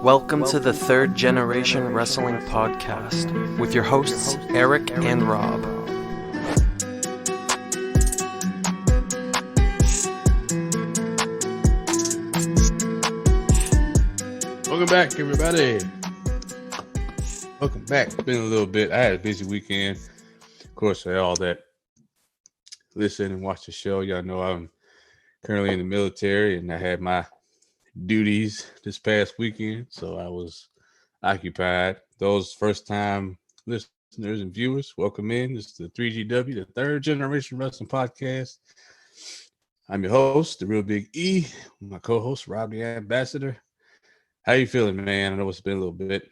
Welcome to the Third Generation Wrestling Podcast with your hosts, Eric and Rob. Welcome back, everybody. Welcome back. It's been a little bit. I had a busy weekend. Of course, for all that listen and watch the show, y'all know I'm currently in the military and I had my duties this past weekend, so I was occupied. Those first-time listeners and viewers, welcome in. This is the 3GW, the Third Generation Wrestling Podcast. I'm your host, DaReaL Big E, my co-host, Rob the Ambassador. How you feeling, man? I know it's been a little bit.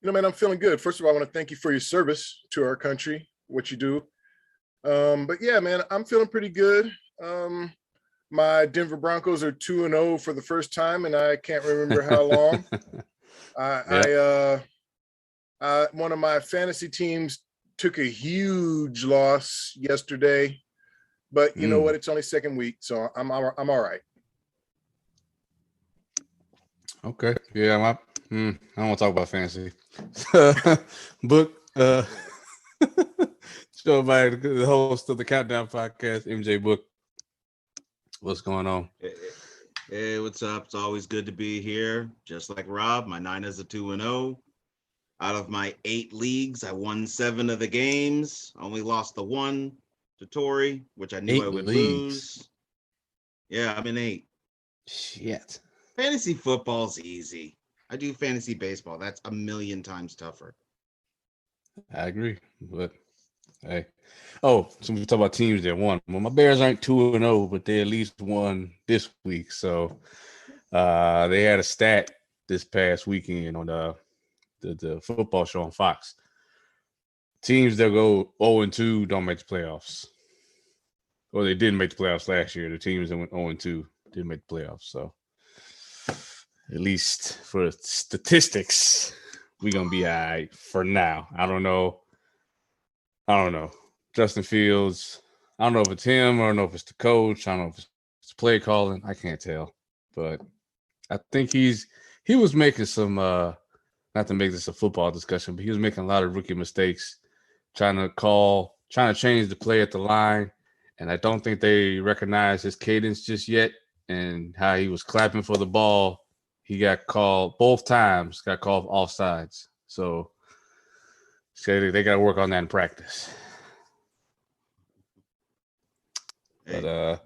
Man, I'm feeling good. First of all, I want to thank you for your service to our country, what you do. But yeah, man, I'm feeling pretty good. My Denver Broncos are 2-0 for the first time, and I can't remember how long. One of my fantasy teams took a huge loss yesterday, but you know what? It's only second week, so I'm all right. Okay. Yeah, I don't want to talk about fantasy. Book, show by the host of the Countdown Podcast, MJ Book. What's going on? Hey, what's up? It's always good to be here. Just like Rob, my Niners are 2-0. Out of my 8 leagues, I won 7 of the games. Only lost the one to Tori, which I knew I would lose. Yeah, I'm in 8. Shit. Fantasy football's easy. I do fantasy baseball. That's a million times tougher. I agree, but hey. Oh, so we talk about teams that won. Well, my Bears aren't 2-0, but they at least won this week. So they had a stat this past weekend on the football show on Fox. Teams that go 0-2 don't make the playoffs. Or they didn't make the playoffs last year. The teams that went 0-2 didn't make the playoffs. So at least for statistics, we're going to be all right for now. I don't know. Justin Fields, I don't know if it's him. I don't know if it's the coach. I don't know if it's play calling. I can't tell. But I think he was making some, not to make this a football discussion, but he was making a lot of rookie mistakes, trying to change the play at the line. And I don't think they recognize his cadence just yet and how he was clapping for the ball. He got called both times, got called offsides. So they got to work on that in practice. But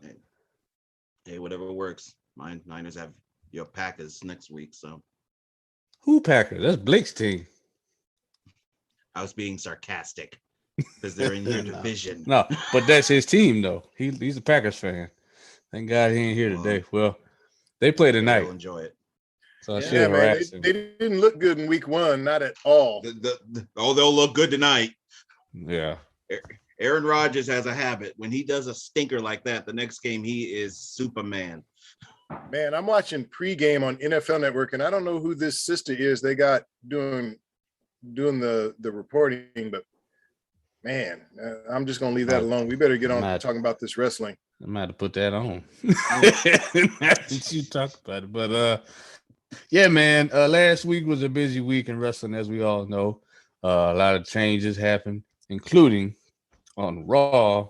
hey, whatever works. My Niners have your Packers next week, so. Who Packers? That's Blake's team. I was being sarcastic because they're in your division. No, but that's his team though. He's a Packers fan. Thank God he ain't here today. Well, they play tonight. I'll enjoy it. So yeah, man, they didn't look good in week 1, not at all. They'll look good tonight. Yeah. Aaron Rodgers has a habit. When he does a stinker like that, the next game he is Superman. Man, I'm watching pregame on NFL Network, and I don't know who this sister is they got doing the reporting, but man, I'm just going to leave that alone. We better get on talking about this wrestling. I might have to put that on. Since you talk about it. But yeah, man, last week was a busy week in wrestling, as we all know. A lot of changes happened, including on Raw.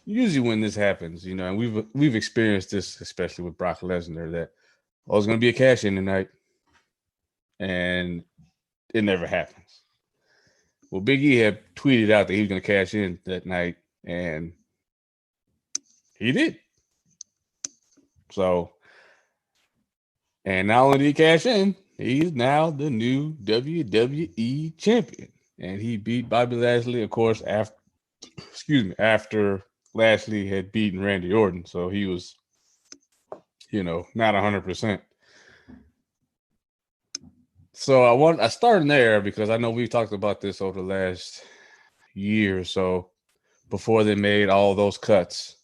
Usually when this happens, and we've experienced this, especially with Brock Lesnar, that it's going to be a cash in tonight, and it never happens. Well, Big E had tweeted out that he was going to cash in that night, and he did. So, and not only did he cash in, he's now the new WWE champion. And he beat Bobby Lashley, of course, after Lashley had beaten Randy Orton. So he was, not 100%. So I started there because I know we've talked about this over the last year or so before they made all those cuts.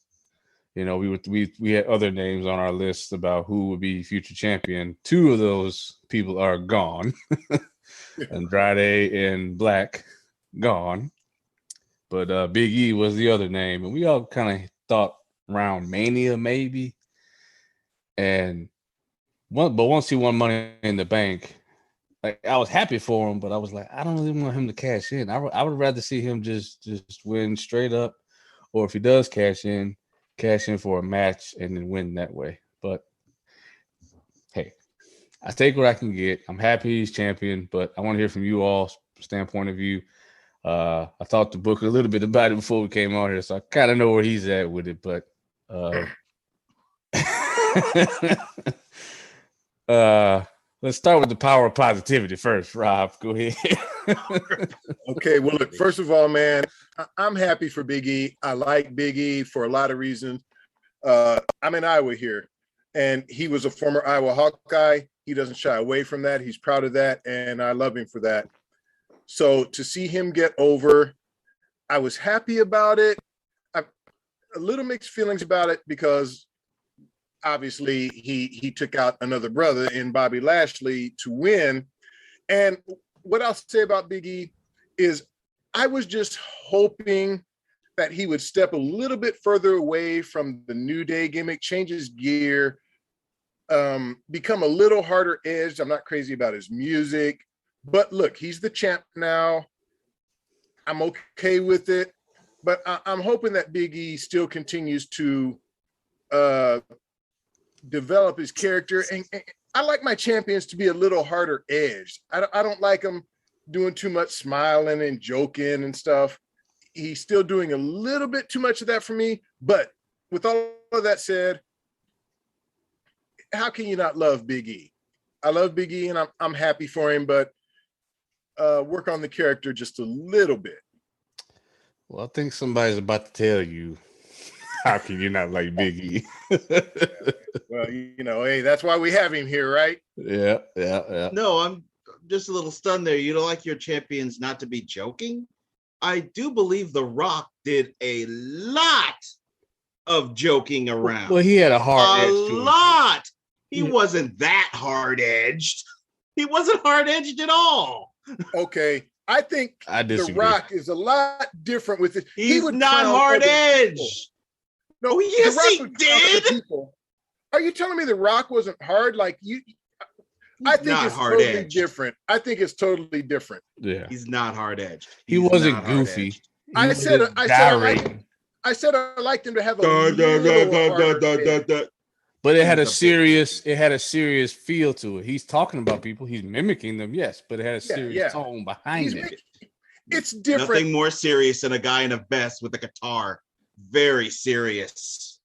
We had other names on our list about who would be future champion. 2 of those people are gone. Andrade and Black gone. But Big E was the other name. And we all kind of thought around Mania maybe. And once he won Money in the Bank, like I was happy for him, but I was like, I don't really want him to cash in. I would rather see him just win straight up, or if he does cash in for a match and then win that way. But hey, I take what I can get. I'm happy he's champion, but I want to hear from you all standpoint of view. I talked to Booker a little bit about it before we came on here, so I kind of know where he's at with it. But let's start with the power of positivity first. Rob, go ahead. Okay, well, look, first of all, man, I'm happy for Big E. I like Big E for a lot of reasons. I'm in Iowa here, and he was a former Iowa Hawkeye. He doesn't shy away from that. He's proud of that, and I love him for that. So to see him get over, I was happy about it. I've a little mixed feelings about it because obviously he took out another brother in Bobby Lashley to win. And what I'll say about Big E is I was just hoping that he would step a little bit further away from the New Day gimmick, change his gear, become a little harder edged. I'm not crazy about his music, but look, he's the champ now. I'm okay with it, but I'm hoping that Big E still continues to develop his character. And I like my champions to be a little harder edged. I don't like them doing too much smiling and joking and stuff. He's still doing a little bit too much of that for me. But with all of that said, how can you not love Big E? I love Big E and I'm happy for him, but work on the character just a little bit. Well, I think somebody's about to tell you, how can you not like Big E? Well, you know, hey, that's why we have him here, right? Yeah. No, I'm just a little stunned there. You don't like your champions not to be joking? I do believe The Rock did a lot of joking around. Well, he had a hard edge to him. lot. He wasn't that hard edged. He wasn't hard edged at all. Okay. I think I The disagree. Rock is a lot different with it. He's not hard edged. No, yes, The Rock he would clown other did. people. Are you telling me The Rock wasn't hard? Like you, I think not it's hard totally edged. different. I think it's totally different. Yeah. He's not hard edged. He wasn't goofy. I said I liked him to have a little harder edge. But it had a serious feel to it. He's talking about people. He's mimicking them, yes, but it had a serious tone behind it. It's different. Nothing more serious than a guy in a vest with a guitar. Very serious.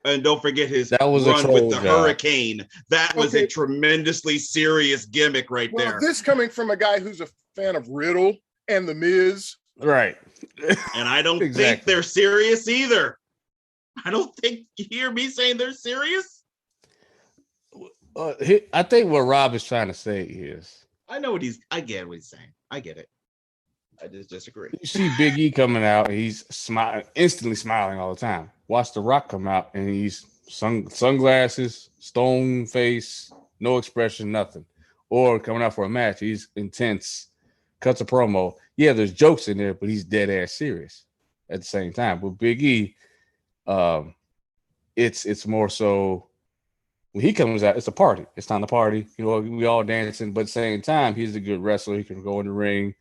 And don't forget his That was run a with the job. hurricane. That was a tremendously serious gimmick right there. This coming from a guy who's a fan of Riddle and The Miz. Right. And I don't think they're serious either. I don't think you hear me saying they're serious. I think what Rob is trying to say is, I get what he's saying. I get it. I just disagree. you see Big E coming out and he's instantly smiling all the time. Watch The Rock come out and he's sunglasses, stone face, no expression, nothing. Or coming out for a match, he's intense, cuts a promo. Yeah, there's jokes in there, but he's dead ass serious at the same time. But Big E, it's more so when he comes out, it's a party. It's time to party. You know, we all dancing, but at the same time, he's a good wrestler. He can go in the ring.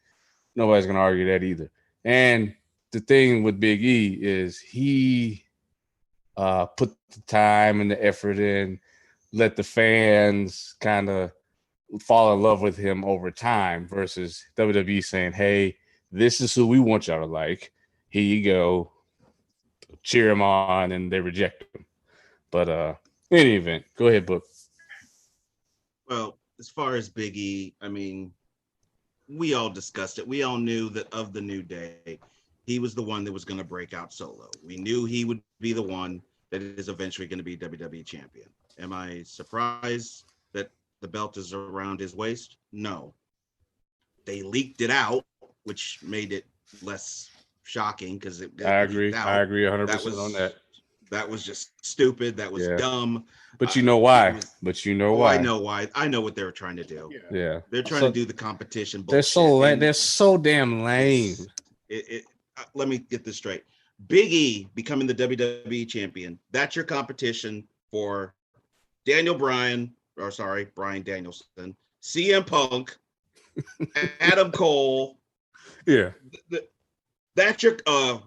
Nobody's gonna argue that either. And the thing with Big E is he put the time and the effort in, let the fans kind of fall in love with him over time versus WWE saying, hey, this is who we want y'all to like. Here you go. Cheer him on, and they reject him. But in any event, go ahead, Book. Well, as far as Big E, I mean, we all discussed it. We all knew that of the New Day, he was the one that was going to break out solo. We knew he would be the one that is eventually going to be WWE champion. Am I surprised that the belt is around his waist? No. They leaked it out, which made it less shocking because I agree 100% on that. That was just stupid. That was dumb. But you know why? I know why. I know what they were trying to do. Yeah. They're trying to do the competition bullshit. They're so lame. They're so damn lame. Let me get this straight. Big E becoming the WWE champion. That's your competition for Bryan Danielson, CM Punk, Adam Cole. Yeah. That's your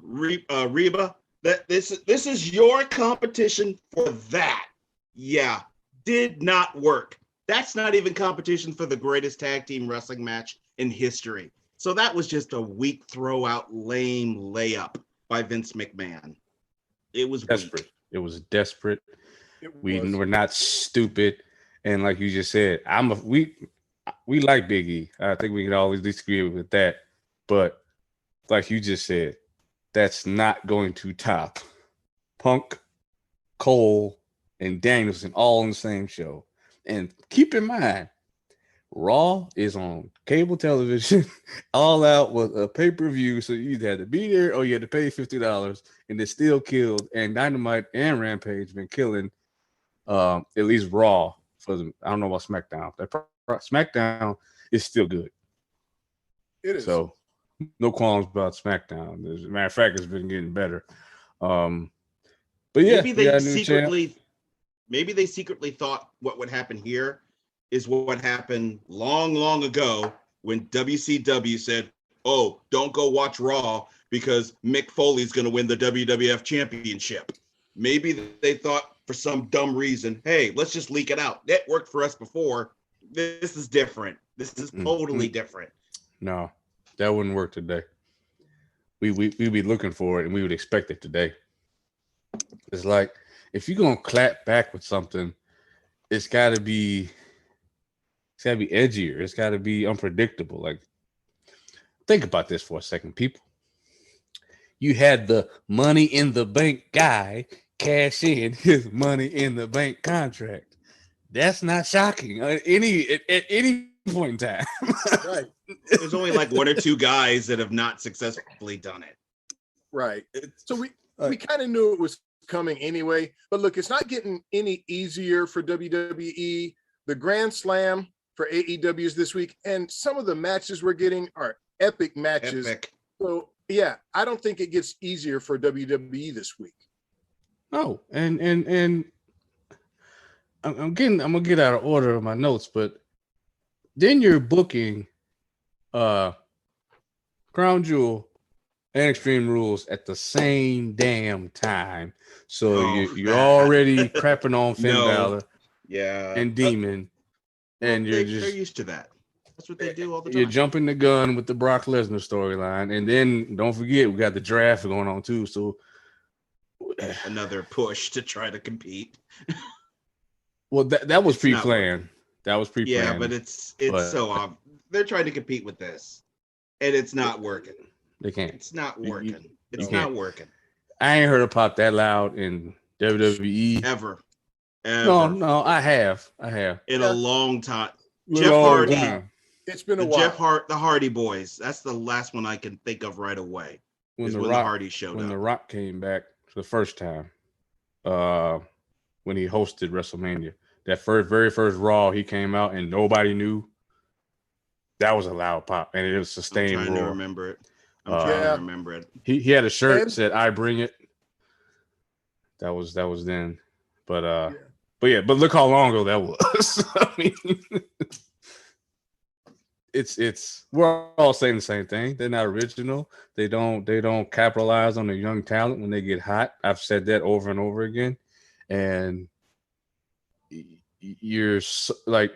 Reba. That this is your competition for that. Yeah, did not work. That's not even competition for the greatest tag team wrestling match in history. So that was just a weak throw-out, lame layup by Vince McMahon. It was desperate. Weak. It was desperate. We was. were not stupid, and like you just said, we like Big E. I think we can always disagree with that, but like you just said, that's not going to top Punk, Cole, and Danielson all on the same show. And keep in mind, Raw is on cable television, all out with a pay-per-view. So you either had to be there or you had to pay $50, and it still killed. And Dynamite and Rampage been killing at least Raw for them. I don't know about SmackDown. SmackDown is still good. It is. So no qualms about SmackDown. As a matter of fact, it's been getting better. But yeah, maybe they secretly thought what would happen here is what happened long ago when WCW said, "Oh, don't go watch Raw because Mick Foley's going to win the WWF Championship." Maybe they thought for some dumb reason, "Hey, let's just leak it out. That worked for us before. This is different. This is totally different." No, that wouldn't work today. We'd be looking for it and we would expect it today. It's like, if you're gonna clap back with something, it's gotta be edgier. It's gotta be unpredictable. Like, think about this for a second, people. You had the Money in the Bank guy cash in his Money in the Bank contract. That's not shocking at any point in time. Right. There's only like one or two guys that have not successfully done it. Right. So we kind of knew it was coming anyway, but look, it's not getting any easier for WWE. The Grand Slam for AEW is this week, and some of the matches we're getting are epic matches. Epic. So yeah, I don't think it gets easier for WWE this week. Oh, and I'm gonna get out of order of my notes, but then you're booking Crown Jewel and Extreme Rules at the same damn time. So you're already crapping on Finn Balor, and Demon, and they're used to that. That's what they do all the time. You're jumping the gun with the Brock Lesnar storyline, and then don't forget we got the draft going on too. So another push to try to compete. Well, that was pre-planned. That was pre-planned. Yeah, but it's so obvious. They're trying to compete with this, and it's not working. They can't. It's not working. It's not working. I ain't heard it pop that loud in WWE ever. No, I have. In a long time. Jeff Hardy. It's been a while. The Hardy Boys. That's the last one I can think of right away. When the Hardy showed up. When The Rock came back for the first time, when he hosted WrestleMania, that very first Raw, he came out and nobody knew. That was a loud pop, and it was sustained. I'm trying to remember it. He had a shirt that said "I bring it." That was then, but look how long ago that was. I mean, it's we're all saying the same thing. They're not original. They don't capitalize on the young talent when they get hot. I've said that over and over again, and you're like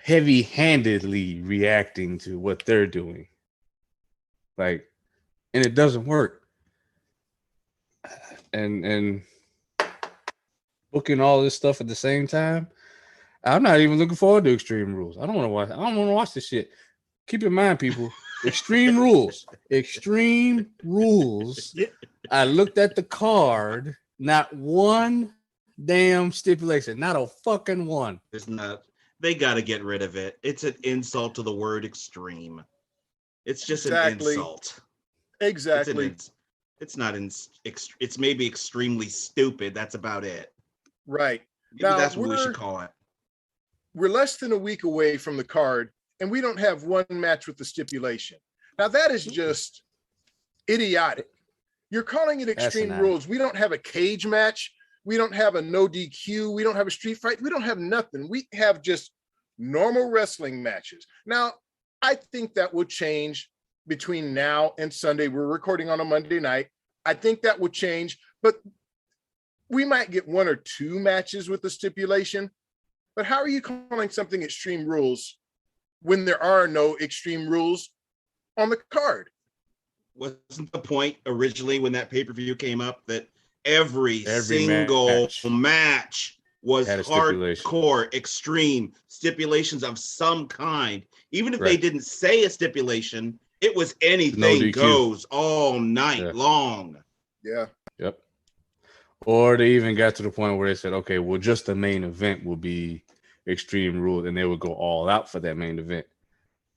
heavy-handedly reacting to what they're doing, like, and it doesn't work. And booking all this stuff at the same time, I'm not even looking forward to Extreme Rules. I don't want to watch this shit. Keep in mind, people, Extreme Rules. I looked at the card, not one damn stipulation, not a fucking one. There's not. They got to get rid of it. It's an insult to the word extreme. It's just an insult. Exactly. It's not. It's maybe extremely stupid. That's about it. Right. Maybe that's what we should call it. We're less than a week away from the card, and we don't have one match with the stipulation. Now, that is just idiotic. You're calling it Extreme Rules. We don't have a cage match. We don't have a no DQ. We don't have a street fight. We don't have nothing. We have just normal wrestling matches. Now, I think that will change between now and Sunday. We're recording on a Monday night. I think that will change, but we might get 1 or 2 matches with the stipulation. But how are you calling something Extreme Rules when there are no Extreme Rules on the card? Wasn't the point originally when that pay-per-view came up that every single match was hardcore, extreme stipulations of some kind? Even if they didn't say a stipulation, it was anything goes all night long. Yeah. Yep. Or they even got to the point where they said, okay, well, just the main event will be Extreme Rules, and they would go all out for that main event.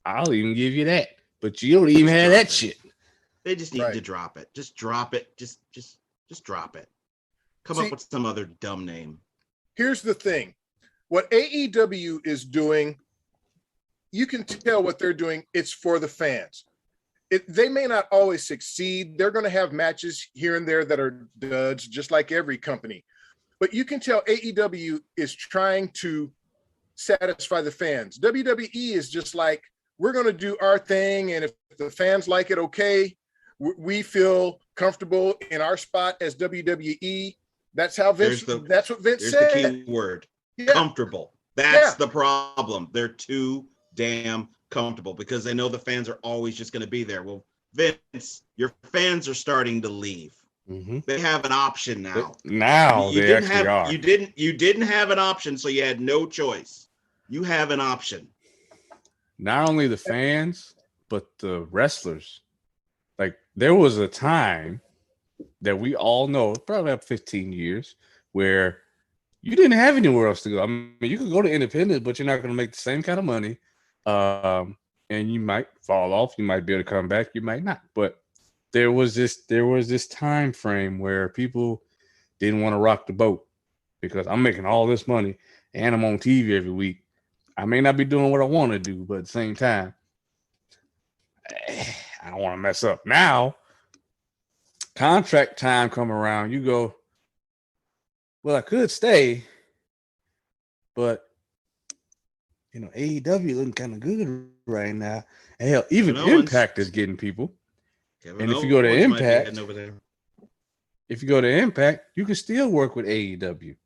I'll even give you that. But you don't even have that shit. They just need to drop it. Just drop it. Just drop it. Come up with some other dumb name. Here's the thing. What AEW is doing, you can tell what they're doing. It's for the fans. They may not always succeed. They're going to have matches here and there that are duds, just like every company. But you can tell AEW is trying to satisfy the fans. WWE is just like, we're going to do our thing, and if the fans like it, okay. We feel comfortable in our spot as WWE. That's how Vince. That's what Vince said. There's the key word: comfortable. That's the problem. They're too damn comfortable because they know the fans are always just going to be there. Well, Vince, your fans are starting to leave. Mm-hmm. They have an option now. You didn't have an option, so you had no choice. You have an option. Not only the fans, but the wrestlers. Like, there was a time that we all know, probably about 15 years, where you didn't have anywhere else to go. I mean, you could go to independent, but you're not going to make the same kind of money. And you might fall off. You might be able to come back. You might not. But there was this time frame where people didn't want to rock the boat because I'm making all this money and I'm on TV every week. I may not be doing what I want to do, but at the same time, I don't want to mess up. Now, contract time come around, you go, well, I could stay, but AEW looking kind of good right now. And hell, even Impact is getting people. And if you go to Impact, you can still work with AEW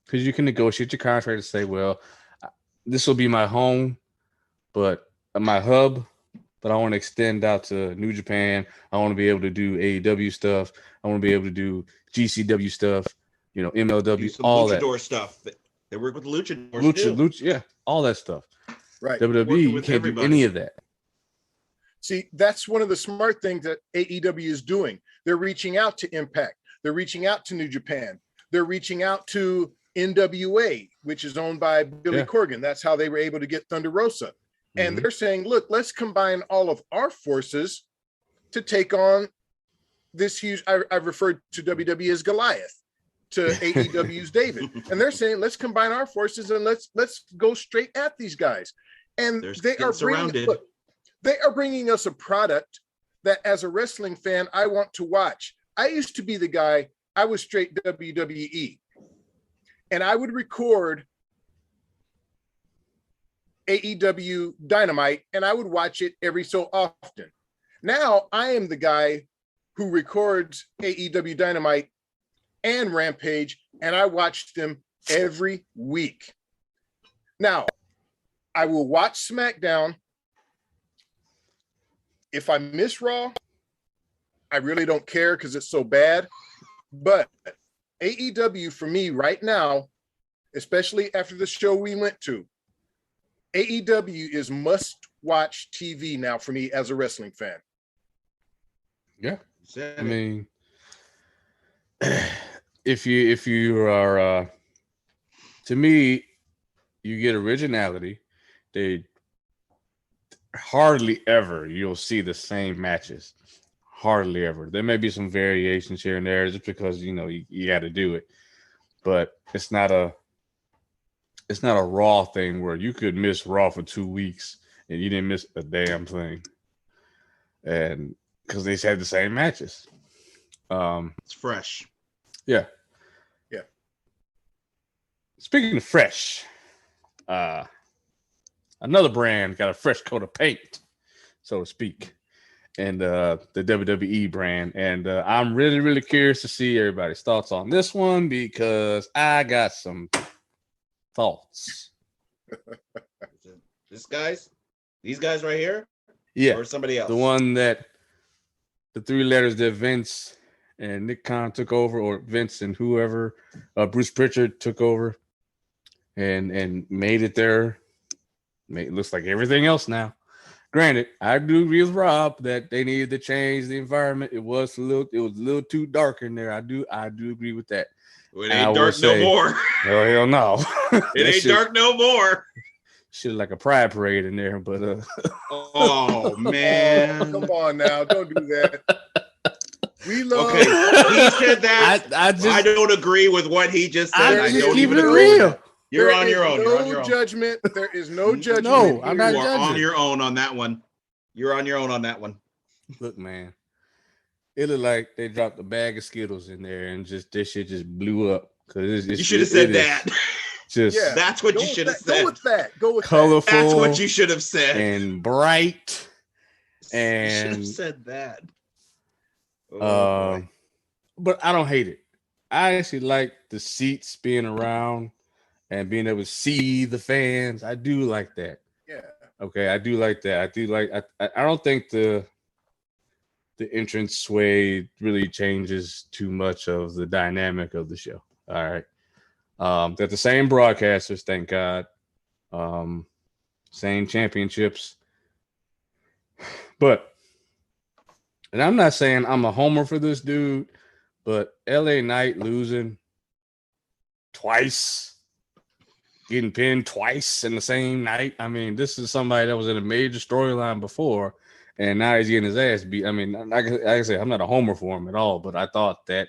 because you can negotiate your contract and say, well, this will be my home, but my hub. But I want to extend out to New Japan. I want to be able to do AEW stuff. I want to be able to do GCW stuff, MLW, all that. Luchador stuff. They work with Luchador. Yeah, all that stuff. Right. WWE, you can't do any of that. See, that's one of the smart things that AEW is doing. They're reaching out to Impact. They're reaching out to New Japan. They're reaching out to NWA, which is owned by Billy Corgan. That's how they were able to get Thunder Rosa. And they're saying, look, let's combine all of our forces to take on this huge, I've referred to WWE as Goliath, to AEW's David. And they're saying, let's combine our forces and let's go straight at these guys. And they are bringing us a product that as a wrestling fan, I want to watch. I used to be the guy, I was straight WWE. And I would record AEW Dynamite, and I would watch it every so often. Now I am the guy who records AEW Dynamite and Rampage, and I watch them every week. Now, I will watch SmackDown. If I miss Raw, I really don't care because it's so bad. But AEW for me right now, especially after the show we went to, AEW is must-watch TV now for me as a wrestling fan. Yeah, I mean, if you are, to me, you get originality. They hardly ever you'll see the same matches. Hardly ever. There may be some variations here and there, just because you got to do it, but it's not a Raw thing where you could miss Raw for 2 weeks and you didn't miss a damn thing. And because they had the same matches. It's fresh. Yeah. Speaking of fresh, another brand got a fresh coat of paint, so to speak, and the WWE brand. And I'm really, really curious to see everybody's thoughts on this one because I got some thoughts. These guys right here, Yeah, or somebody else. the one that the three letters that Vince and Nick Khan took over, or Vince and whoever, Bruce Pritchard took over, and made it there. It looks like everything else now. Granted, I do agree with Rob that they needed to change the environment. It was a little too dark in there. I do agree with that. It ain't dark no more. Oh hell no! It ain't dark no more. Shit, like a pride parade in there, but oh man, come on now, don't do that. We love. Okay, he said that. I don't agree with what he just said. I just don't keep even it agree. real. You're on your own. You're on your own. Judgment. There is no judgment. No, I'm not You are judging. on your own on that one. You're on your own on that one. Look, man, it looked like they dropped a bag of Skittles in there and just this shit just blew up. Because you should have said that. Just that's what you should have said. Go with that. Go with colorful. That's what you should have said. And bright. And you should have said that. But I don't hate it. I actually like the seats being around and being able to see the fans. I do like that. Yeah. Okay, I do like that. I do like. I don't think the entrance sway really changes too much of the dynamic of the show. All right. They're the same broadcasters, thank God. Same championships. But, and I'm not saying I'm a homer for this dude, but LA Knight losing twice, getting pinned twice in the same night. I mean, this is somebody that was in a major storyline before, and now he's getting his ass beat. I mean, like I say, I'm not a homer for him at all, but I thought that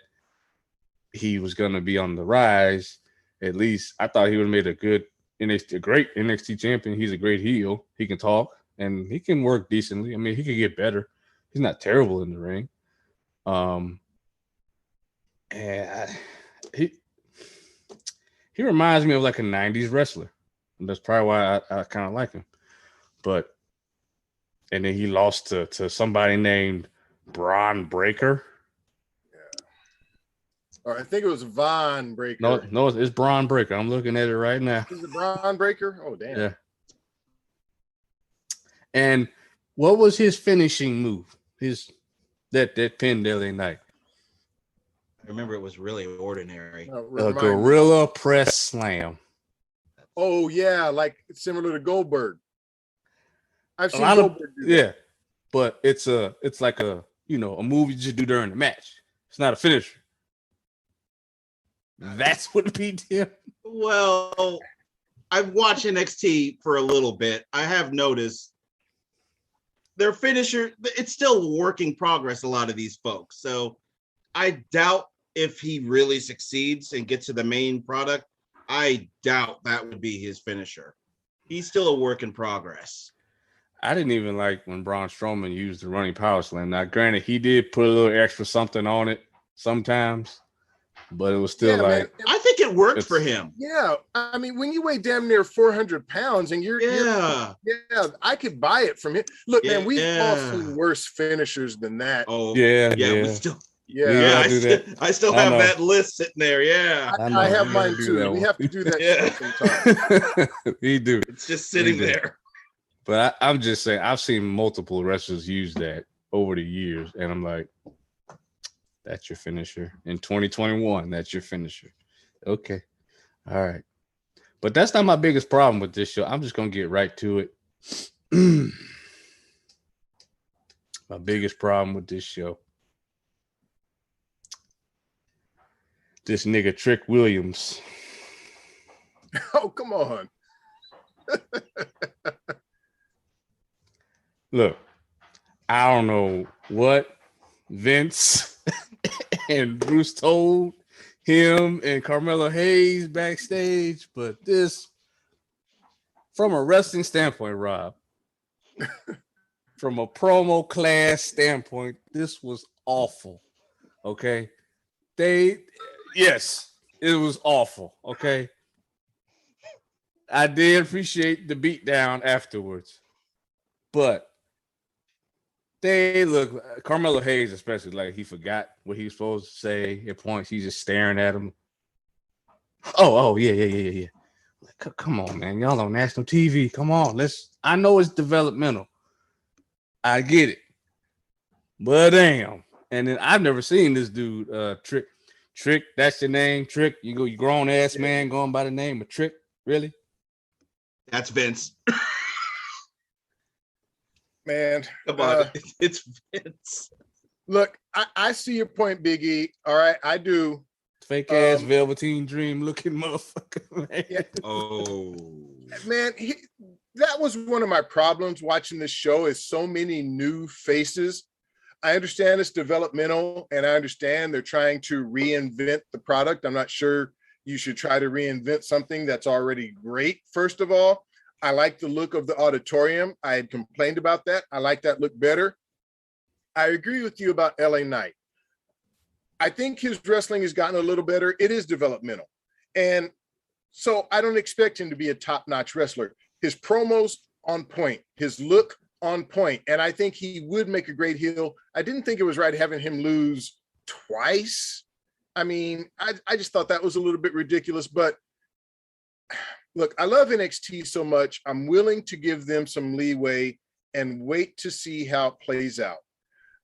he was going to be on the rise. At least I thought he would have made a great NXT champion. He's a great heel. He can talk and he can work decently. I mean, he could get better. He's not terrible in the ring. And he reminds me of like a 90s wrestler. And that's probably why I kind of like him. And then he lost to somebody named Braun Breaker. Or I think it was Von Breaker. No, it's Braun Breaker. I'm looking at it right now. Is it Braun Breaker? Oh, damn. Yeah. And what was his finishing move? That pinned LA Knight. I remember it was really ordinary. A gorilla press slam. Oh yeah, like similar to Goldberg. I've seen Goldberg do that. Yeah, but it's like a move you just do during the match. It's not a finisher. That's what beat him. Well, I've watched NXT for a little bit. I have noticed their finisher, it's still work in progress, a lot of these folks. So I doubt if he really succeeds and gets to the main product, I doubt that would be his finisher. He's still a work in progress. I didn't even like when Braun Strowman used the running power slam. Now, granted, he did put a little extra something on it sometimes. But it was still man, I think it worked for him. Yeah. I mean, when you weigh damn near 400 pounds and you're I could buy it from him. Look, man, we've all seen worse finishers than that. Oh, yeah. We still, I still have that list sitting there. Yeah. I have mine too. We have to do that sometime. We do. It's just sitting there. But I'm just saying, I've seen multiple wrestlers use that over the years, and I'm like, that's your finisher. In 2021, that's your finisher. Okay. All right. But that's not my biggest problem with this show. I'm just going to get right to it. My biggest problem with this show. This nigga Trick Williams. Oh, come on. Look, I don't know what Vince and Bruce told him and Carmelo Hayes backstage, but this, from a wrestling standpoint, Rob, from a promo class standpoint, this was awful. Okay. Yes, it was awful. Okay. I did appreciate the beatdown afterwards, but they look Carmelo Hayes, especially like he forgot what he was supposed to say at points. He's just staring at him. Oh, yeah. Like, come on, man. Y'all on national TV. Come on. I know it's developmental. I get it. But damn. And then I've never seen this dude, Trick, that's your name, Trick. You grown ass man going by the name of Trick. Really? That's Vince. Man, Come on, it's Vince. look, I see your point, Big E. All right, I do. Fake ass Velveteen Dream looking motherfucker, man. Yeah. Oh, Man, that was one of my problems watching this show is so many new faces. I understand it's developmental and I understand they're trying to reinvent the product. I'm not sure you should try to reinvent something that's already great. First of all, I like the look of the auditorium. I had complained about that. I like that look better. I agree with you about LA Knight. I think his wrestling has gotten a little better. It is developmental. And so I don't expect him to be a top-notch wrestler. His promos on point, his look on point, and I think he would make a great heel. I didn't think it was right having him lose twice. I mean, I just thought that was a little bit ridiculous, but look, I love NXT so much. I'm willing to give them some leeway and wait to see how it plays out.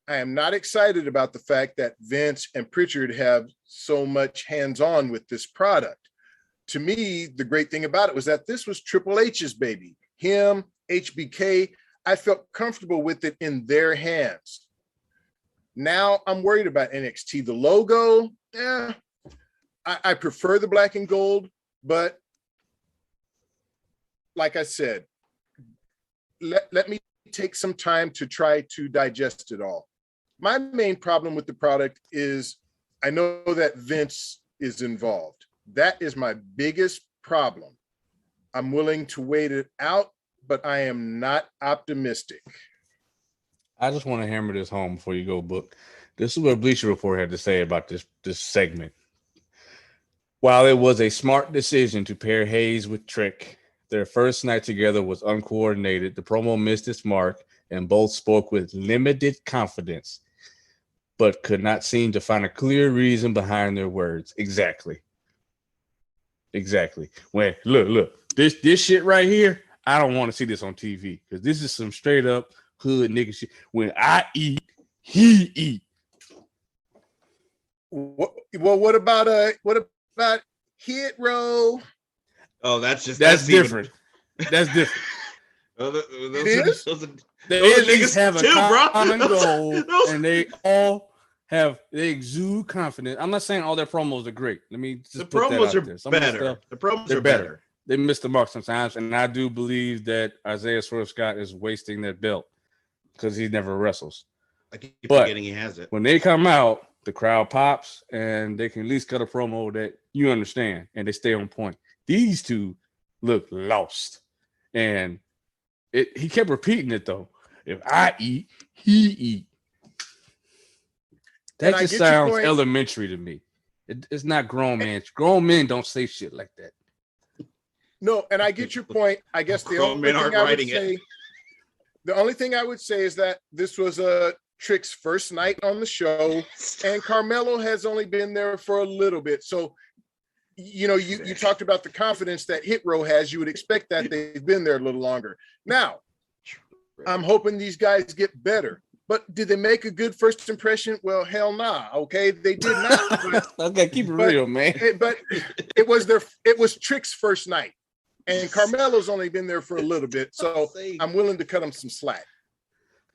I am not excited about the fact that Vince and Pritchard have so much hands-on with this product. To me, the great thing about it was that this was Triple H's baby. Him, HBK, I felt comfortable with it in their hands. Now I'm worried about NXT. The logo, I prefer the black and gold, but like I said, let me take some time to try to digest it all. My main problem with the product is I know that Vince is involved. That is my biggest problem. I'm willing to wait it out, but I am not optimistic. I just want to hammer this home before you go, Book. This is what Bleacher Report had to say about this segment. While it was a smart decision to pair Hayes with Trick, their first night together was uncoordinated. The promo missed its mark, and both spoke with limited confidence, but could not seem to find a clear reason behind their words. Exactly. When look, this shit right here, I don't want to see this on TV because this is some straight up hood nigga shit. When I eat, he eat. What about Hit Row? Oh, that's different. That's different. They at least have a common goal, and they exude confidence. I'm not saying all their promos are great. Let me just put promos that out there. Some better. The promos are better. They miss the mark sometimes, and I do believe that Isaiah Swerve Scott is wasting that belt because he never wrestles. I keep forgetting he has it. When they come out, the crowd pops, and they can at least cut a promo that you understand, and they stay on point. These two look lost, and he kept repeating it though. If I eat, he eat. That just sounds elementary to me. It's not grown men. Grown men don't say shit like that. No, and I get your point. I guess the only thing I would say is that this was Trick's first night on the show, and Carmelo has only been there for a little bit. So, you talked about the confidence that Hit Row has. You would expect that they've been there a little longer. Now, I'm hoping these guys get better. But did they make a good first impression? Well, hell nah. Okay, they did not. But, okay, keep it real, man. But it was Trick's first night, and Carmelo's only been there for a little bit, so I'm willing to cut him some slack.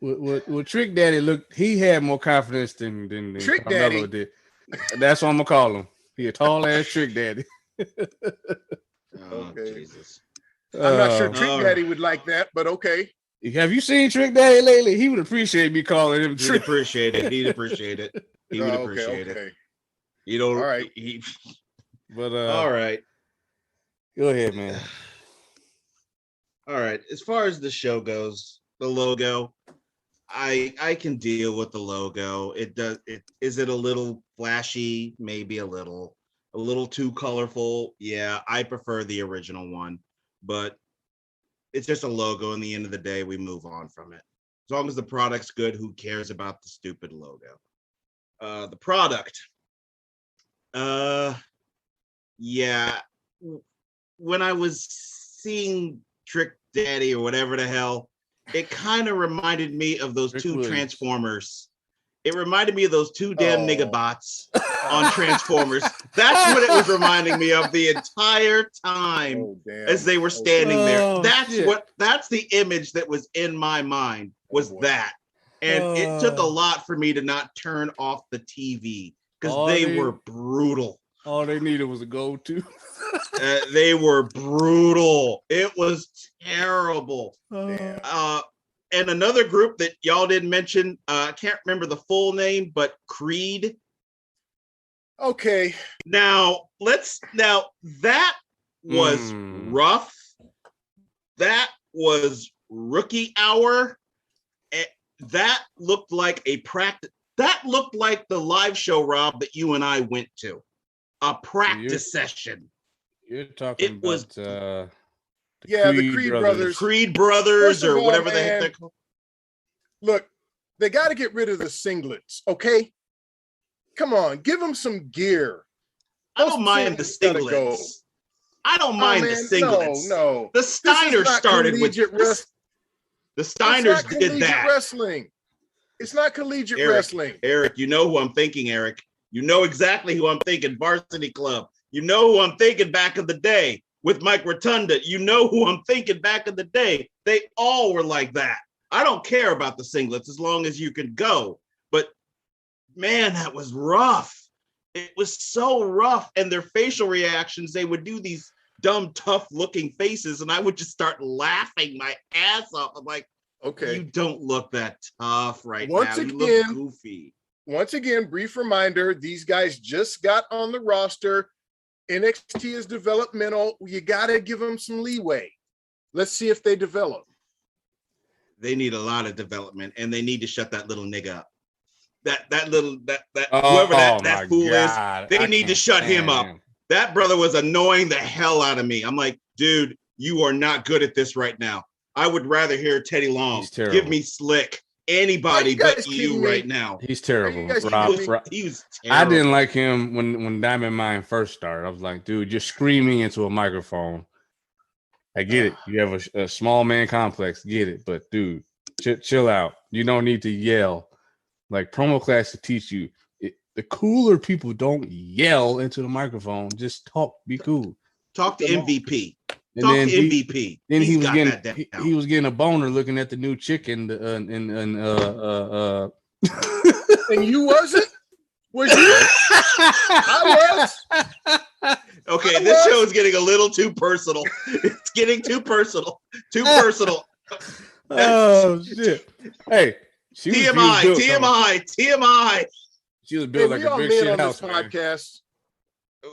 Well, Trick Daddy he had more confidence than Trick Carmelo Daddy did. That's what I'm gonna call him. He a tall ass Trick Daddy. Okay. Jesus. I'm not sure Trick Daddy would like that, but okay. Have you seen Trick Daddy lately? He would appreciate me calling him Trick. He'd appreciate it. He would appreciate it. You don't. All right. All right. Go ahead, man. All right. As far as the show goes, the logo, I can deal with the logo. Is it a little flashy? Maybe a little too colorful. Yeah, I prefer the original one but it's just a logo. In the end of the day, we move on from it. As long as the product's good, who cares about the stupid logo? The product. Yeah. When I was seeing Trick Daddy or whatever the hell, it kind of reminded me of those Rick two Williams. Transformers. It reminded me of those two damn nigga bots on Transformers. That's what it was reminding me of the entire time as they were standing there. That's the image that was in my mind was that. And it took a lot for me to not turn off the TV because they were brutal. All they needed was a gold tooth. They were brutal. It was terrible. And another group that y'all didn't mention, I can't remember the full name, but Creed. Okay. Now that was rough. That was rookie hour. That looked like a practice. That looked like the live show, Rob, that you and I went to. A practice session. You're talking about the Creed brothers. Creed brothers or whatever the heck they're called. Look, they got to get rid of the singlets, okay? Come on, give them some gear. I don't mind the singlets. I don't mind the singlets. No. The Steiners started with this. The Steiners did that. Wrestling. It's not collegiate wrestling. Eric, you know who I'm thinking, Eric. You know exactly who I'm thinking, Varsity Club. You know who I'm thinking back in the day with Mike Rotunda. You know who I'm thinking back in the day. They all were like that. I don't care about the singlets as long as you can go. But man, that was rough. It was so rough. And their facial reactions, they would do these dumb, tough looking faces. And I would just start laughing my ass off. I'm like, okay, you don't look that tough right now. You look goofy. Once again, brief reminder, these guys just got on the roster. NXT is developmental. You got to give them some leeway. Let's see if they develop. They need a lot of development, and they need to shut that little nigga up. Whoever that fool is, they need to shut him up. That brother was annoying the hell out of me. I'm like, dude, you are not good at this right now. I would rather hear Teddy Long. Give me Slick. Anybody but you right now. He's terrible. Rob, he was terrible. I didn't like him when Diamond Mine first started. I was like, dude, you're screaming into a microphone. I get it. You have a small man complex. Get it. But dude, chill out. You don't need to yell. Like promo class to teach you. The cooler people don't yell into the microphone. Just talk. Be cool. Talk to MVP. And Talk to MVP. Then he was getting a boner looking at the new chick and and you wasn't? Was you? I was. Okay, this show is getting a little too personal. It's getting too personal. Too personal. Oh shit! Hey, TMI. She was built like a big shit house. Podcast.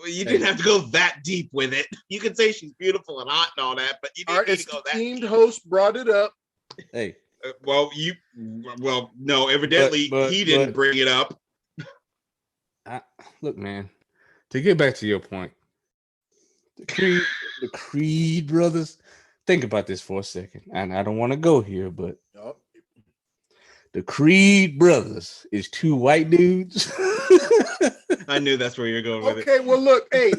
You didn't have to go that deep with it. You can say she's beautiful and hot and all that, but you didn't need to go that deep. Our esteemed host brought it up. Hey. No, evidently he didn't bring it up. Look, man, to get back to your point, the Creed brothers, think about this for a second. And I don't want to go here, but the Creed brothers is two white dudes. I knew that's where you're going with it. Okay, well, look, hey,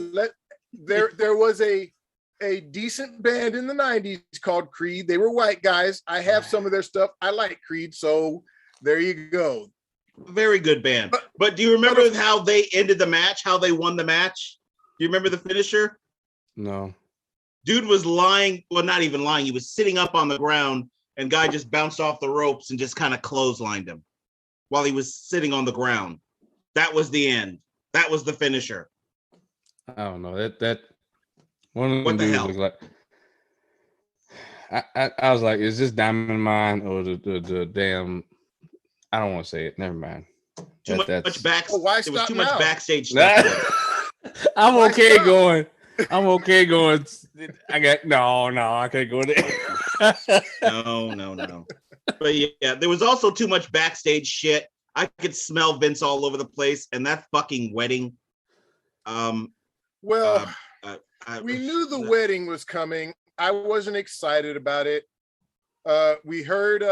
there was a decent band in the 90s called Creed. They were white guys. I have some of their stuff. I like Creed, so there you go. Very good band. But do you remember how they ended the match, how they won the match? Do you remember the finisher? No. Dude was lying. Well, not even lying. He was sitting up on the ground, and guy just bounced off the ropes and just kind of clotheslined him while he was sitting on the ground. That was the end. That was the finisher. I don't know. That one of what the dudes hell? Was like, I was like, is this Diamond Mine or the damn? I don't want to say it. Never mind. Too much back. Why there was too much backstage stuff. I'm okay going. I can't go there. No. But yeah, there was also too much backstage shit. I could smell Vince all over the place, and that fucking wedding. We knew the wedding was coming. I wasn't excited about it. We heard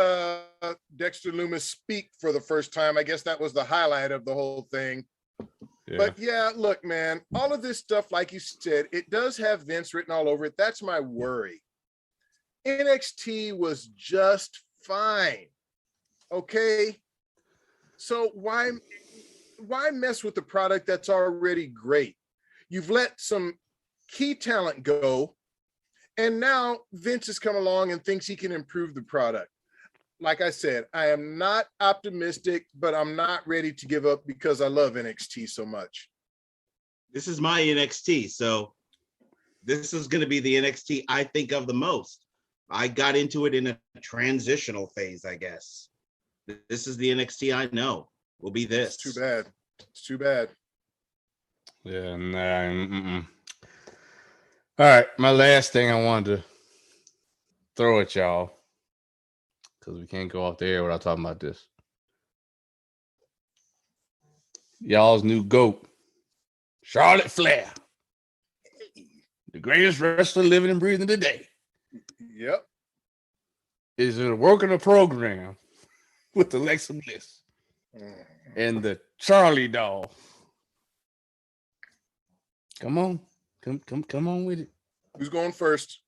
Dexter Loomis speak for the first time. I guess that was the highlight of the whole thing. Yeah. But yeah, look, man, all of this stuff, like you said, it does have Vince written all over it. That's my worry. NXT was just fine. Okay. So why mess with the product that's already great? You've let some key talent go, and now Vince has come along and thinks he can improve the product. Like I said, I am not optimistic, but I'm not ready to give up because I love NXT so much. This is my NXT, so this is going to be the NXT I think of the most. I got into it in a transitional phase, I guess. This is the NXT I know will be this. It's too bad. It's too bad. Yeah, nah. All right, my last thing I wanted to throw at y'all, because we can't go off the air without talking about this. Y'all's new GOAT, Charlotte Flair, the greatest wrestler living and breathing today, Yep. is working a program with Alexa Bliss and the Charlie doll. Come on. Come on with it. Who's going first?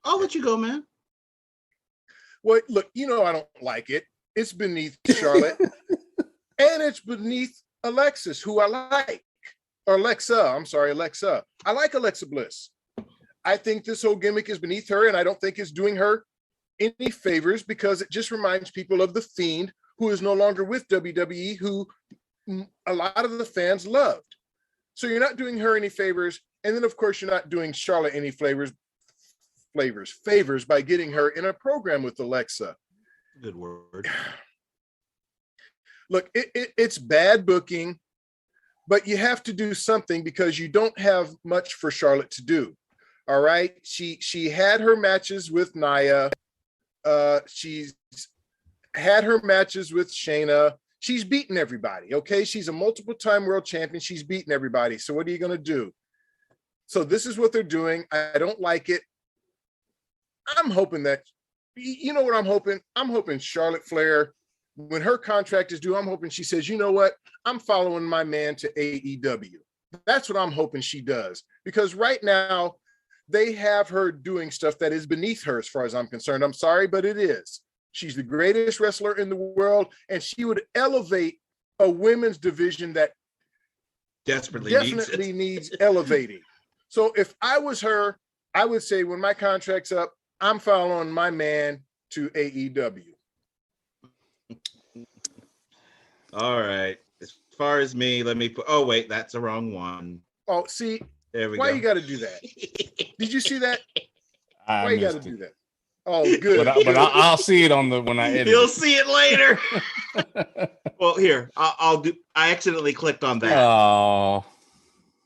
I'll let you go, man. Well, look, you know I don't like it. It's beneath Charlotte. And it's beneath Alexis, who I like. Or Alexa. I'm sorry, Alexa. I like Alexa Bliss. I think this whole gimmick is beneath her, and I don't think it's doing her any favors because it just reminds people of The Fiend, who is no longer with WWE, who a lot of the fans loved. So you're not doing her any favors. And then, of course, you're not doing Charlotte any favors by getting her in a program with Alexa. Good word. Look, it's bad booking, but you have to do something because you don't have much for Charlotte to do. All right. She had her matches with Nia. She's had her matches with Shayna. She's beaten everybody. Okay. She's a multiple time world champion. She's beaten everybody. So what are you going to do? So this is what they're doing. I don't like it. I'm hoping that, you know what I'm hoping? I'm hoping Charlotte Flair, when her contract is due, I'm hoping she says, you know what? I'm following my man to AEW. That's what I'm hoping she does. Because right now, they have her doing stuff that is beneath her as far as I'm concerned. I'm sorry, but it is. She's the greatest wrestler in the world, and she would elevate a women's division that definitely needs elevating. So if I was her, I would say when my contract's up, I'm following my man to AEW. All right. As far as me, let me put. Oh wait, that's the wrong one. Oh, see, there we why go. You got to do that? Did you see that? Why you got to do that? Oh, good. But I'll see it on the when I edit. You'll see it later. Well, here I'll do. I accidentally clicked on that. Oh,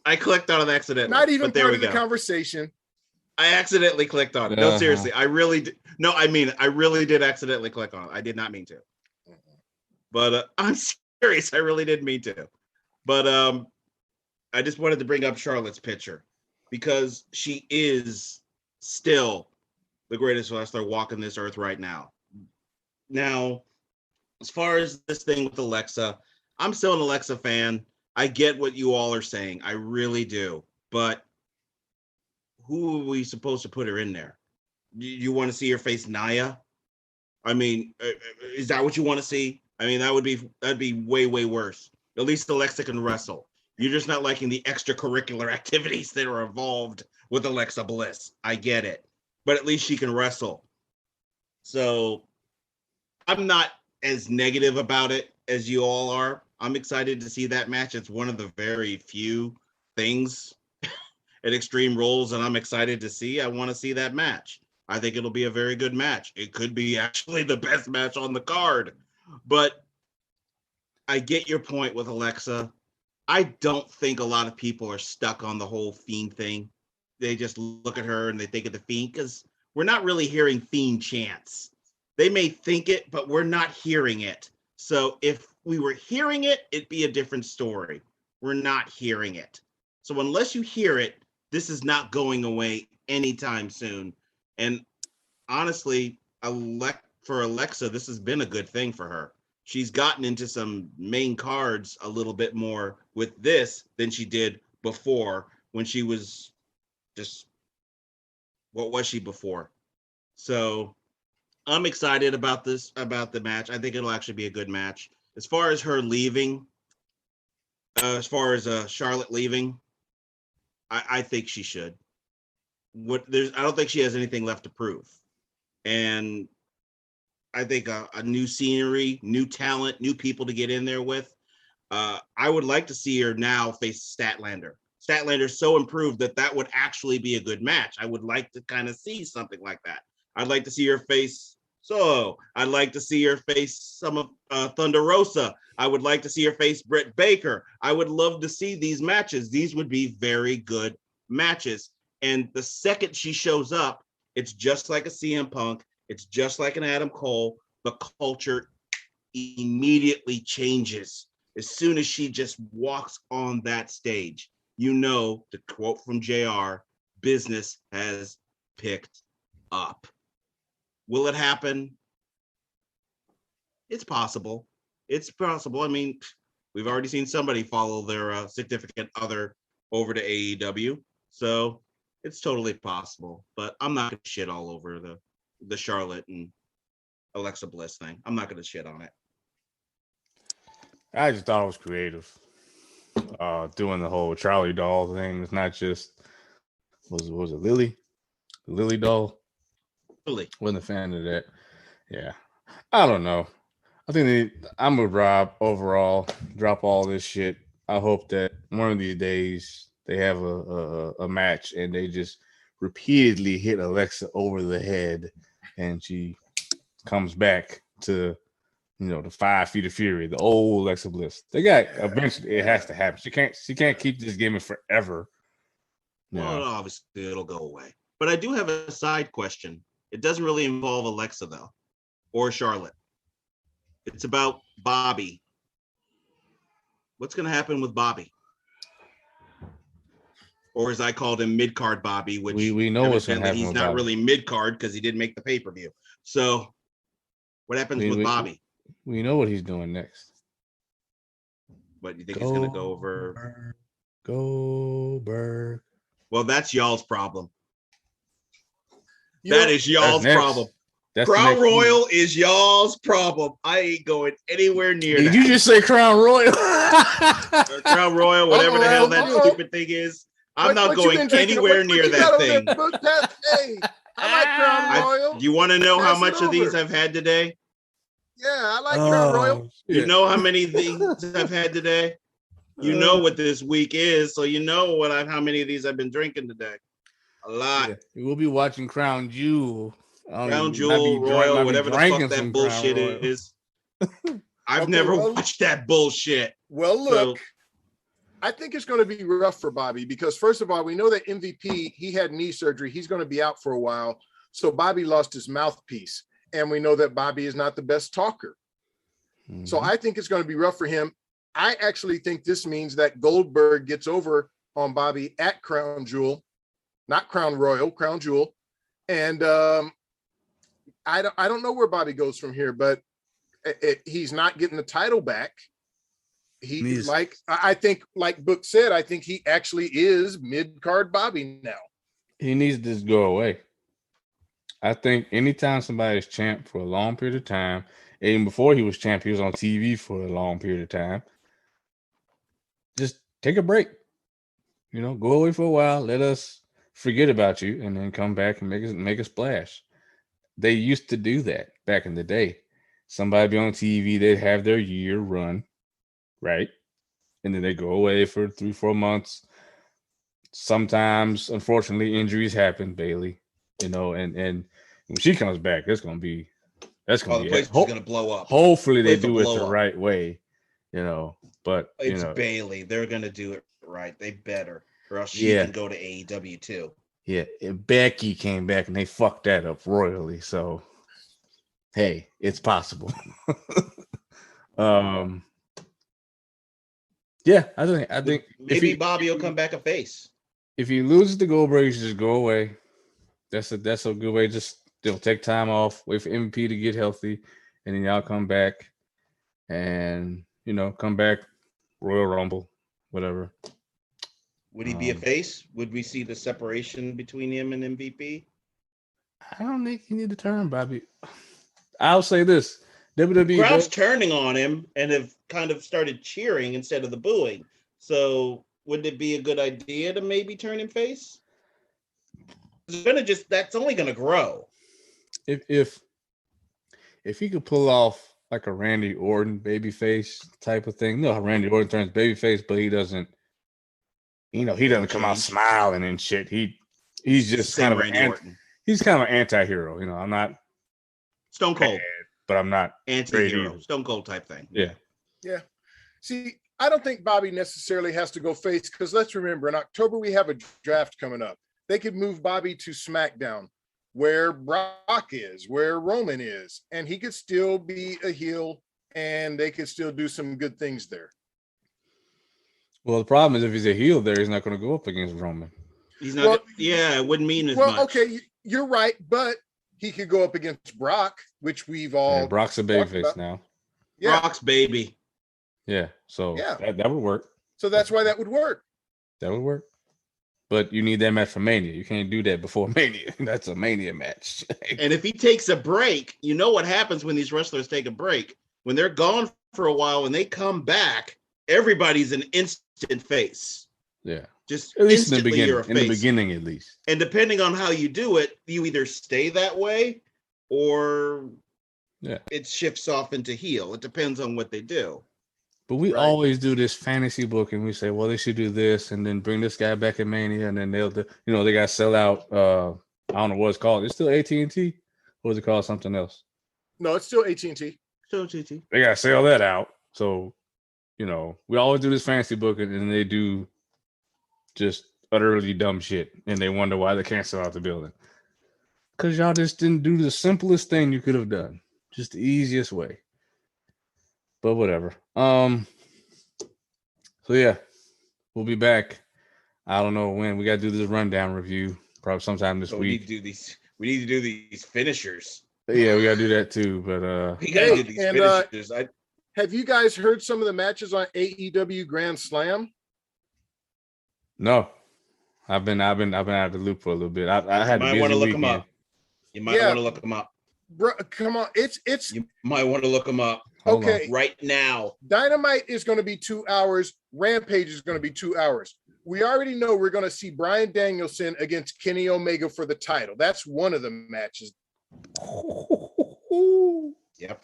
I clicked on it accidentally. Not even but there part we of the go. conversation. I accidentally clicked on it. No, seriously, I really did. No, I mean, I really did accidentally click on it. I did not mean to. But I'm serious. I really didn't mean to. But I just wanted to bring up Charlotte's picture because she is still the greatest wrestler walking this earth right now. Now, as far as this thing with Alexa, I'm still an Alexa fan. I get what you all are saying. I really do. But who are we supposed to put her in there? You want to see her face Nia? I mean, is that what you want to see? I mean, that'd be way, way worse. At least Alexa can wrestle. You're just not liking the extracurricular activities that are involved with Alexa Bliss. I get it. But at least she can wrestle. So I'm not as negative about it as you all are. I'm excited to see that match. It's one of the very few things at Extreme Rules that I'm excited to see. I want to see that match. I think it'll be a very good match. It could be actually the best match on the card. But I get your point with Alexa. I don't think a lot of people are stuck on the whole Fiend thing. They just look at her and they think of the Fiend because we're not really hearing Fiend chants. They may think it, but we're not hearing it. So if we were hearing it, it'd be a different story. We're not hearing it. So unless you hear it, this is not going away anytime soon. And honestly, for Alexa, this has been a good thing for her. She's gotten into some main cards a little bit more with this than she did before when she was just, what was she before? So I'm excited about the match. I think it'll actually be a good match. As far as her leaving, as far as Charlotte leaving, I think she should. I don't think she has anything left to prove. And I think a new scenery, new talent, new people to get in there with. I would like to see her now face Statlander. Statlander's so improved that would actually be a good match. I would like to kind of see something like that. I'd like to see her face Solo. I'd like to see her face some of Thunder Rosa. I would like to see her face Britt Baker. I would love to see these matches. These would be very good matches. And the second she shows up, it's just like a CM Punk. It's just like an Adam Cole. The culture immediately changes. As soon as she just walks on that stage, you know, the quote from JR, business has picked up. Will it happen? It's possible. It's possible. I mean, we've already seen somebody follow their significant other over to AEW. So it's totally possible. But I'm not going to shit all over the Charlotte and Alexa Bliss thing. I'm not going to shit on it. I just thought it was creative. Doing the whole Charlie doll thing. It's not just was it Lily? The Lily doll? Really? Wasn't a fan of that. Yeah. I don't know. I think I'm with Rob overall. Drop all this shit. I hope that one of these days they have a match and they just repeatedly hit Alexa over the head and she comes back to, you know, the 5 Feet of Fury, the old Alexa Bliss. They got eventually it has to happen. She can't keep this gimmick forever. Well, obviously it'll go away. But I do have a side question. It doesn't really involve Alexa though, or Charlotte. It's about Bobby. What's going to happen with Bobby? Or as I called him, mid-card Bobby, which we know what's going to happen. He's not really mid-card because he didn't make the pay-per-view. So what happens with Bobby? We know what he's doing next. What, you think he's going to go over? Goldberg. Well, that's y'all's problem. That is y'all's problem. Crown Royal is y'all's problem. I ain't going anywhere near that. Did you just say Crown Royal? Crown Royal, whatever the hell that stupid thing is. I'm not going anywhere near that thing. Hey, I like Crown Royal. Do you want to know how much of these I've had today? Yeah, I like Crown Royal. You know how many of these I've had today? You know what this week is, so you know how many of these I've been drinking today. A lot. Yeah. We'll be watching Crown Jewel. Crown Jewel, Royal, whatever the fuck that bullshit is. I've never watched that bullshit. Well, look, I think it's going to be rough for Bobby because, first of all, we know that MVP, he had knee surgery. He's going to be out for a while. So Bobby lost his mouthpiece. And we know that Bobby is not the best talker. Mm-hmm. So I think it's going to be rough for him. I actually think this means that Goldberg gets over on Bobby at Crown Jewel, not Crown Royal, Crown Jewel. And I don't know where Bobby goes from here, but he's not getting the title back. I think, like Book said, I think he actually is mid-card Bobby now. He needs to just go away. I think anytime somebody's champ for a long period of time, even before he was champ, he was on TV for a long period of time. Just take a break. You know, go away for a while. Let us forget about you, and then come back and make a splash. They used to do that back in the day. Somebody be on TV, they'd have their year run, right? And then they go away for 3-4 months. Sometimes, unfortunately, injuries happen, Bailey. You know, and when she comes back, the place is gonna blow up. Hopefully they do it the right way, you know. But it's Bailey. They're gonna do it right. They better, or else she can go to AEW too. Yeah, Becky came back and they fucked that up royally. So, hey, it's possible. Yeah, I think maybe Bobby will come back a face. If he loses to Goldberg, he should just go away. that's a good way. Just take time off, wait for MVP to get healthy, and then y'all come back and come back Royal Rumble, whatever. Would he be a face? Would we see the separation between him and MVP? I don't think you need to turn, Bobby. I'll say this: WWE Crowd's turning on him and have kind of started cheering instead of the booing. So wouldn't it be a good idea to maybe turn him face? That's only gonna grow. If he could pull off like a Randy Orton babyface type of thing. No, Randy Orton turns babyface, but he doesn't. He doesn't come out smiling and shit. He's just kind of he's kind of an anti-hero. I'm not Stone Cold, but I'm not anti-hero, Stone Cold type thing. Yeah. See, I don't think Bobby necessarily has to go face, because let's remember, in October we have a draft coming up. They could move Bobby to SmackDown, where Brock is, where Roman is, and he could still be a heel, and they could still do some good things there. Well, the problem is if he's a heel there, he's not going to go up against Roman. He's not. It wouldn't mean as much. Well, okay, you're right, but he could go up against Brock, which we've all. Yeah, Brock's a babyface now. Yeah. Brock's baby. Yeah, so that would work. So that's why that would work. That would work. But you need that match for Mania. You can't do that before Mania. That's a Mania match. And if he takes a break, you know what happens when these wrestlers take a break? When they're gone for a while, when they come back, everybody's an instant face. Yeah. Just at least instantly in you're a face. the beginning, at least. And depending on how you do it, you either stay that way or it shifts off into heel. It depends on what they do. But we always do this fantasy book, and we say, well, they should do this, and then bring this guy back in Mania, and then they'll do, they got to sell out. I don't know what it's called. It's still AT&T, or is it called something else? No, it's still AT&T. Still AT&T. They got to sell that out. So, we always do this fantasy book, and then they do just utterly dumb shit, and they wonder why they can't sell out the building. Because y'all just didn't do the simplest thing you could have done, just the easiest way. But whatever. So yeah, we'll be back. I don't know when. We got to do this rundown review probably sometime this week. We need to do these finishers. Yeah, we got to do that too. But we got to do these finishers. Have you guys heard some of the matches on AEW Grand Slam? No, I've been out of the loop for a little bit. I had to want to look them up. You might want to look them up. Bro, come on, it's. You might want to look them up. Okay, right now. Dynamite is going to be 2 hours. Rampage is going to be 2 hours. We already know we're going to see Bryan Danielson against Kenny Omega for the title. That's one of the matches. Yep.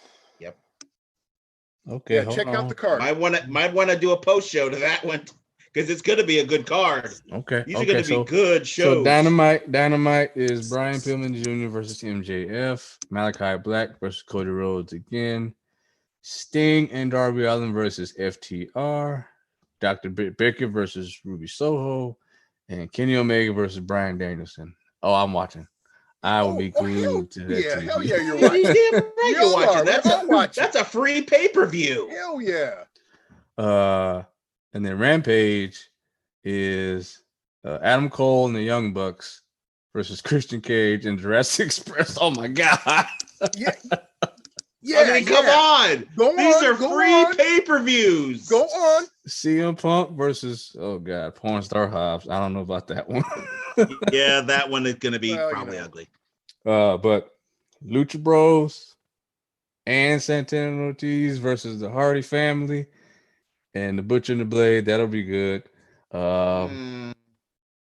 Okay. Check out the card. Might want to do a post show to that one because it's going to be a good card. Okay. These are going to be good shows. So Dynamite is Brian Pillman Jr. versus MJF, Malachi Black versus Cody Rhodes again. Sting and Darby Allin versus FTR, Dr. Britt Baker versus Ruby Soho, and Kenny Omega versus Bryan Danielson. Oh, I'm watching. I will be glued to that TV. Hell yeah, you're watching. You're watching. That's a free pay-per-view. Hell yeah. And then Rampage is Adam Cole and the Young Bucks versus Christian Cage and Jurassic Express. Oh my God. Yeah, I mean, come on. These are free pay-per-views. Go on. CM Punk versus, oh God, Porn Star Hobbs. I don't know about that one. Yeah, that one is going to be probably ugly. But Lucha Bros and Santana and Ortiz versus the Hardy family and the Butcher and the Blade. That'll be good.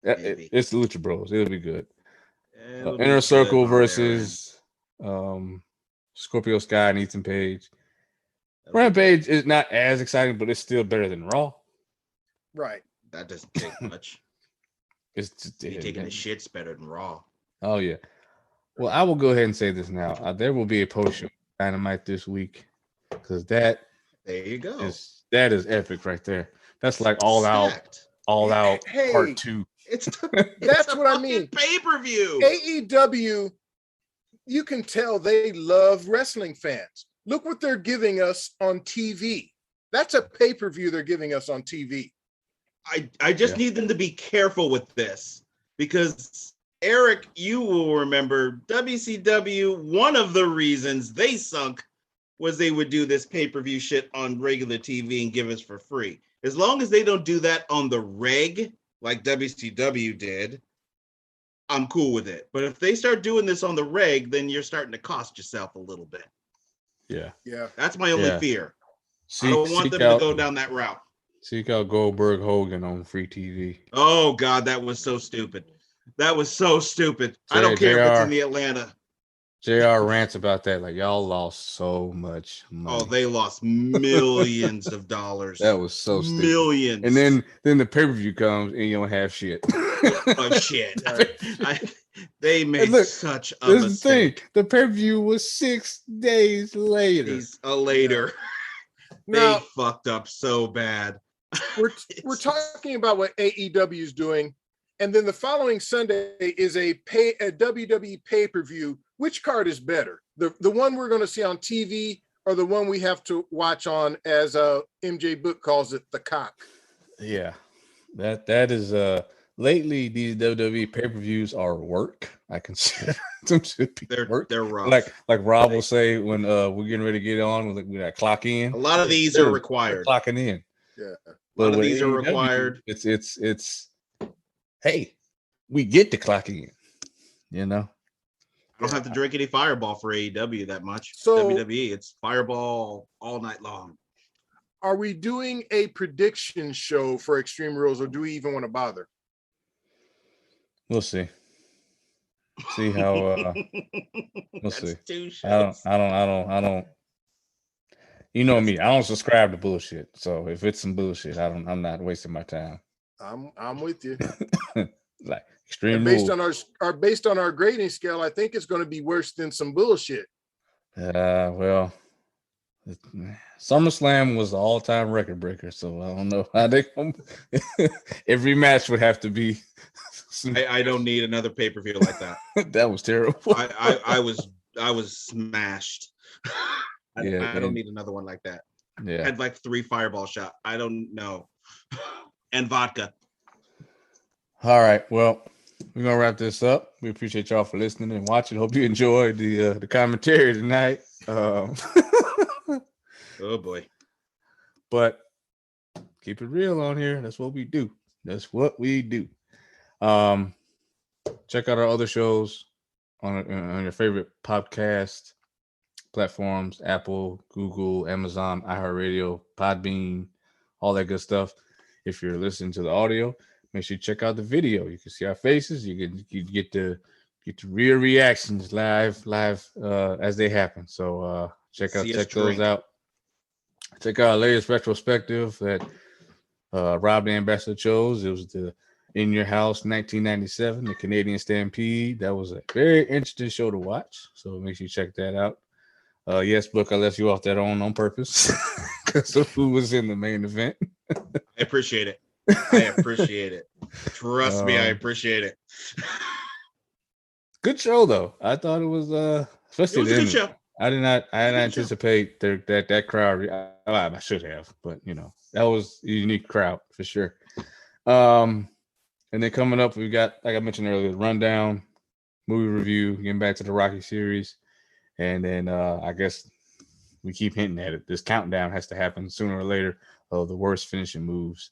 It's the Lucha Bros. It'll be good. Inner Circle versus Scorpio Sky and Ethan Page. Rampage is not as exciting, but it's still better than Raw. Right. That doesn't take much. It's just taking the shit's better than Raw. Oh yeah. Well, I will go ahead and say this now. There will be a post show Dynamite this week because there you go. That is epic right there. That's like all out hey, part 2. That's what I mean. Pay-per-view. AEW, you can tell they love wrestling fans. Look what they're giving us on TV. That's a pay-per-view they're giving us on TV. I just need them to be careful with this because Eric, you will remember WCW. One of the reasons they sunk was they would do this pay-per-view shit on regular TV and give us for free. As long as they don't do that on the reg, like WCW did, I'm cool with it. But if they start doing this on the reg, then you're starting to cost yourself a little bit. Yeah. That's my only fear. I don't want them to go down that route. Seek out Goldberg Hogan on free TV. Oh, God, that was so stupid. I don't care if it's in the Atlanta. JR rants about that. Like, y'all lost so much money. Oh, they lost millions of dollars. That was so stupid. Millions. And then the pay-per-view comes and you don't have shit. Oh, shit. They made such a mistake. The thing. The pay-per-view was 6 days later. They fucked up so bad. We're talking about what AEW is doing, and then the following Sunday is a WWE pay-per-view. Which card is better? The one we're going to see on TV, or the one we have to watch on, as MJ Book calls it, the cock? Yeah, that is lately these WWE pay-per-views are work. I consider them should be work. They're rough. Like Rob will say when we're getting ready to get on, we got clock in. A lot of these are required. Clocking in. Yeah. A lot of these are required. It's hey, we get to clock in, you know. I don't have to drink any Fireball for AEW that much. So WWE, it's Fireball all night long. Are we doing a prediction show for Extreme Rules, or do we even want to bother? We'll see. See how we'll see. I don't. You know me. I don't subscribe to bullshit. So if it's some bullshit, I'm not wasting my time. I'm with you. Like Extreme Rules. Based on our grading scale, I think it's going to be worse than some bullshit. Well, SummerSlam was the all-time record breaker, so I don't know how they every match would have to be. I don't need another pay-per-view like that. That was terrible. I was smashed. I don't need another one like that. Yeah. I had like 3 Fireball shot. I don't know. And vodka. All right. Well, we're gonna wrap this up. We appreciate y'all for listening and watching. Hope you enjoyed the commentary tonight. Oh boy. But keep it real on here. That's what we do. Check out our other shows on your favorite podcast platforms: Apple, Google, Amazon, iHeartRadio, Podbean, all that good stuff. If you're listening to the audio, make sure you check out the video. You can see our faces. You get the real reactions live as they happen. So check those out. Check out our latest retrospective that Rob the Ambassador chose. It was the In Your House 1997, the Canadian Stampede. That was a very interesting show to watch. So make sure you check that out. Yes, Book, I left you off that on purpose because of who was in the main event. I appreciate it. Trust me, I appreciate it. Good show, though. I thought it was especially it was a good show. I didn't anticipate that crowd. I should have, but that was a unique crowd for sure. And then coming up, we've got, like I mentioned earlier, the rundown, movie review, getting back to the Rocky series. And then I guess we keep hinting at it. This countdown has to happen sooner or later of the worst finishing moves.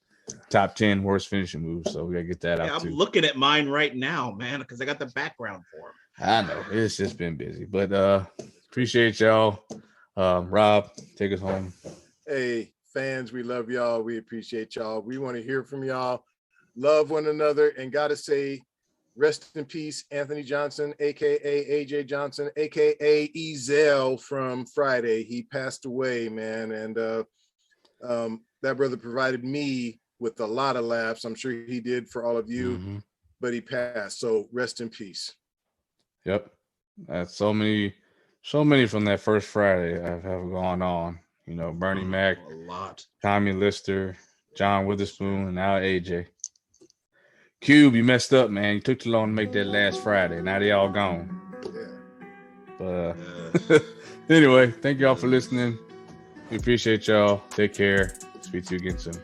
Top 10 worst finishing moves. So we got to get that out too. I'm looking at mine right now, man, because I got the background for them. I know. It's just been busy. But appreciate y'all. Rob, take us home. Hey, fans, we love y'all. We appreciate y'all. We want to hear from y'all. Love one another. And got to say, rest in peace, Anthony Johnson, a.k.a. AJ Johnson, a.k.a. Ezel from Friday. He passed away, man. And that brother provided me with a lot of laughs. I'm sure he did for all of you, but he passed. So rest in peace. Yep. That's so many from that first Friday have gone on. Bernie Mac, a lot. Tommy Lister, John Witherspoon, and now AJ. Cube, you messed up, man. You took too long to make that last Friday. Now they all gone. Yeah. But anyway, thank y'all for listening. We appreciate y'all. Take care. Speak to you again soon.